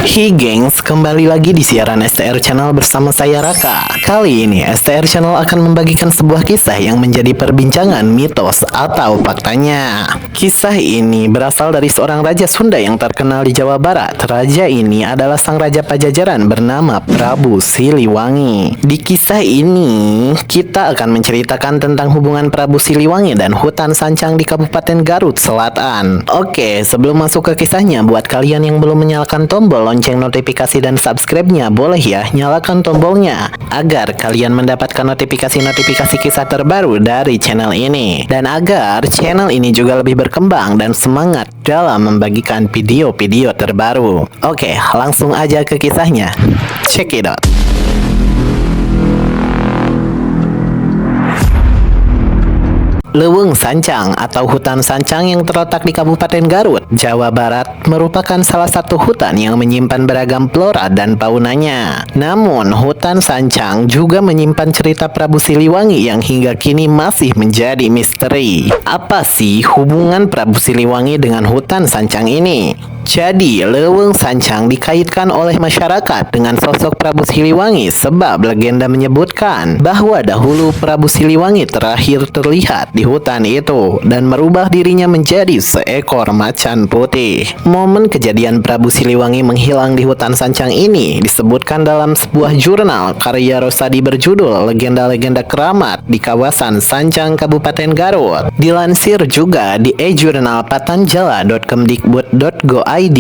Hey gengs, kembali lagi di siaran STR Channel bersama saya Raka. Kali ini STR Channel akan membagikan sebuah kisah yang menjadi perbincangan mitos atau faktanya. Kisah ini berasal dari seorang raja Sunda yang terkenal di Jawa Barat. Raja ini adalah sang raja Pajajaran bernama Prabu Siliwangi. Di kisah ini, kita akan menceritakan tentang hubungan Prabu Siliwangi dan hutan sancang di Kabupaten Garut Selatan. Oke, sebelum masuk ke kisahnya, buat kalian yang belum menyalakan tombol lonceng notifikasi dan subscribe-nya, boleh ya nyalakan tombolnya agar kalian mendapatkan notifikasi-notifikasi kisah terbaru dari channel ini, dan agar channel ini juga lebih berkembang dan semangat dalam membagikan video-video terbaru. Oke, langsung aja ke kisahnya. Check it out. Leuweung Sancang atau hutan sancang yang terletak di Kabupaten Garut, Jawa Barat merupakan salah satu hutan yang menyimpan beragam flora dan faunanya. Namun, hutan sancang juga menyimpan cerita Prabu Siliwangi yang hingga kini masih menjadi misteri. Apa sih hubungan Prabu Siliwangi dengan hutan sancang ini? Jadi, Leuweung Sancang dikaitkan oleh masyarakat dengan sosok Prabu Siliwangi sebab legenda menyebutkan bahwa dahulu Prabu Siliwangi terakhir terlihat di hutan itu dan merubah dirinya menjadi seekor macan putih. Momen kejadian Prabu Siliwangi menghilang di hutan sancang ini disebutkan dalam sebuah jurnal karya Rosadi berjudul Legenda-Legenda Keramat di Kawasan Sancang Kabupaten Garut. Dilansir juga di e-jurnal-patanjala.kemdikbud.go.id,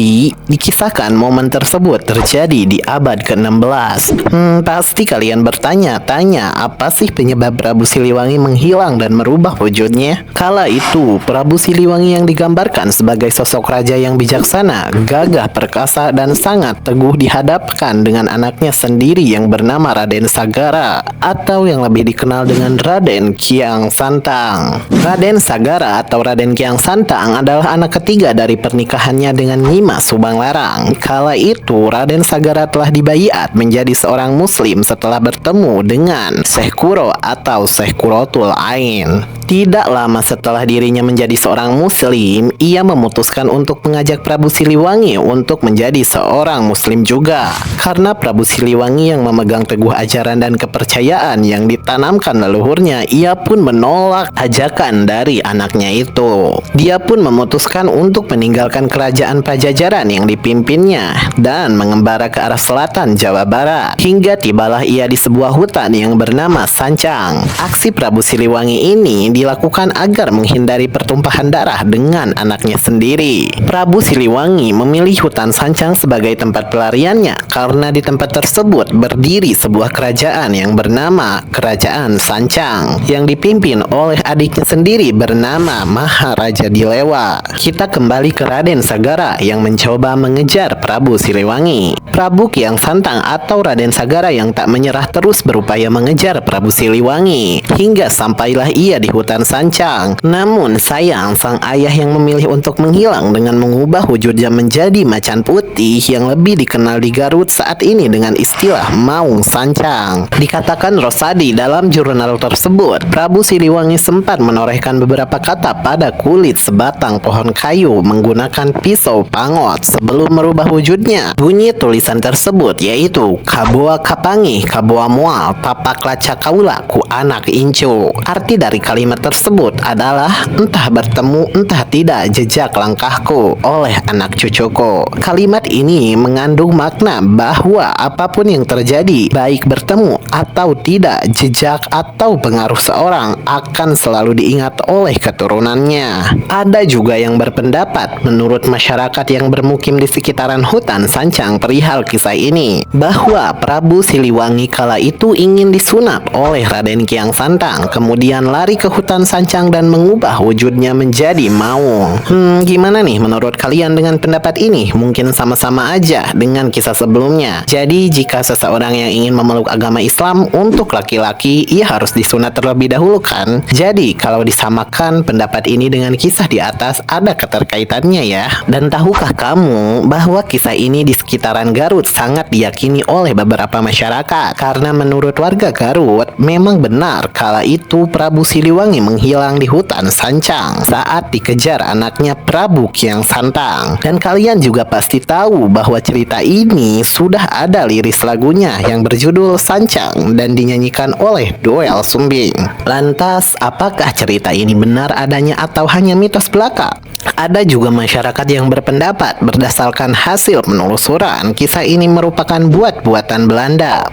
dikisahkan momen tersebut terjadi di abad ke-16. Pasti kalian bertanya-tanya, apa sih penyebab Prabu Siliwangi menghilang dan merubah wujudnya? Kala itu, Prabu Siliwangi yang digambarkan sebagai sosok raja yang bijaksana, gagah perkasa, dan sangat teguh dihadapkan dengan anaknya sendiri yang bernama Raden Sagara, atau yang lebih dikenal dengan Raden Kiang Santang. Raden Sagara atau Raden Kiang Santang adalah anak ketiga dari pernikahannya dengan Nyimas Subanglarang. Kala itu, Raden Sagara telah dibaiat menjadi seorang muslim setelah bertemu dengan Syekh Kuro atau Syekh Kurotul Ain. Tidak lama setelah dirinya menjadi seorang muslim, ia memutuskan untuk mengajak Prabu Siliwangi untuk menjadi seorang muslim juga. Karena Prabu Siliwangi yang memegang teguh ajaran dan kepercayaan yang ditanamkan leluhurnya, ia pun menolak ajakan dari anaknya itu. Dia pun memutuskan untuk meninggalkan kerajaan Pajajaran yang dipimpinnya dan mengembara ke arah selatan Jawa Barat. Hingga tibalah ia di sebuah hutan yang bernama Sancang. Aksi Prabu Siliwangi ini dilakukan agar menghindari pertumpahan darah dengan anaknya sendiri. Prabu Siliwangi memilih hutan Sancang sebagai tempat pelariannya karena di tempat tersebut berdiri sebuah kerajaan yang bernama Kerajaan Sancang yang dipimpin oleh adiknya sendiri bernama Maharaja Dilewa. Kita kembali ke Raden Sagara yang mencoba mengejar Prabu Siliwangi. Prabu Kiang Santang atau Raden Sagara yang tak menyerah terus berupaya mengejar Prabu Siliwangi hingga sampailah ia di hutan Sancang. Namun sayang, sang ayah yang memilih untuk menghilang dengan mengubah wujudnya menjadi macan putih yang lebih dikenal di Garut saat ini dengan istilah Maung Sancang. Dikatakan Rosadi dalam jurnal tersebut, Prabu Siliwangi sempat menorehkan beberapa kata pada kulit sebatang pohon kayu menggunakan pisau pangot sebelum merubah wujudnya. Bunyi tulisan tersebut yaitu Kaboa Kapangi, Kaboa Mual, Tapak Laca Kaula, ku anak incu. Arti dari kalimat tersebut adalah entah bertemu entah tidak jejak langkahku oleh anak cucuku. Kalimat ini mengandung makna bahwa apapun yang terjadi, baik bertemu atau tidak, jejak atau pengaruh seorang akan selalu diingat oleh keturunannya. Ada juga yang berpendapat menurut masyarakat yang bermukim di sekitaran hutan Sancang perihal kisah ini, bahwa Prabu Siliwangi kala itu ingin disunat oleh Raden Kiang Santang, kemudian lari ke hutan Sancang dan mengubah wujudnya menjadi maung. Gimana nih menurut kalian dengan pendapat ini? Mungkin sama-sama aja dengan kisah sebelumnya. Jadi jika seseorang yang ingin memeluk agama Islam untuk laki-laki, ia harus disunat terlebih dahulu kan? Jadi kalau disamakan pendapat ini dengan kisah di atas, ada keterkaitannya ya. Dan tahukah kamu bahwa kisah ini di sekitaran Garut sangat diyakini oleh beberapa masyarakat? Karena menurut warga Garut, memang benar kala itu Prabu Siliwangi menghilang di hutan Sancang saat dikejar anaknya Prabu Kiang Santang. Dan kalian juga pasti tahu bahwa cerita ini sudah ada liris lagunya yang berjudul Sancang dan dinyanyikan oleh Doel Sumbing. Lantas, apakah cerita ini benar adanya atau hanya mitos belaka? Ada juga masyarakat yang berpendapat berdasarkan hasil penelusuran kisah ini merupakan buatan Belanda.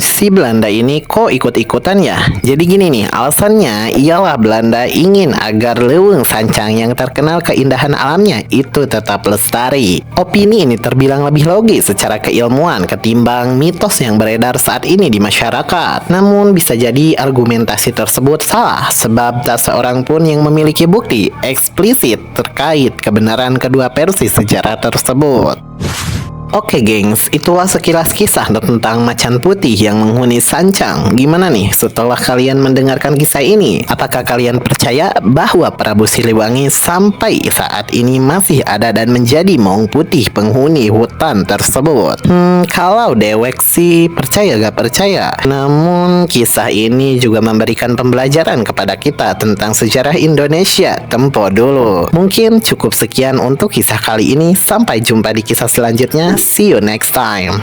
Si Belanda ini kok ikut-ikutan ya? Jadi gini nih, alasannya ialah Belanda ingin agar Leuweung Sancang yang terkenal keindahan alamnya itu tetap lestari. Opini ini terbilang lebih logis secara keilmuan ketimbang mitos yang beredar saat ini di masyarakat. Namun bisa jadi argumentasi tersebut salah sebab tak seorang pun yang memiliki bukti eksplisit terkait kebenaran kedua versi sejarah tersebut. Oke gengs, itulah sekilas kisah tentang macan putih yang menghuni Sancang. Gimana nih setelah kalian mendengarkan kisah ini? Apakah kalian percaya bahwa Prabu Siliwangi sampai saat ini masih ada dan menjadi maung putih penghuni hutan tersebut? Kalau dewek sih percaya gak percaya. Namun kisah ini juga memberikan pembelajaran kepada kita tentang sejarah Indonesia tempo dulu. Mungkin cukup sekian untuk kisah kali ini. Sampai jumpa di kisah selanjutnya. See you next time.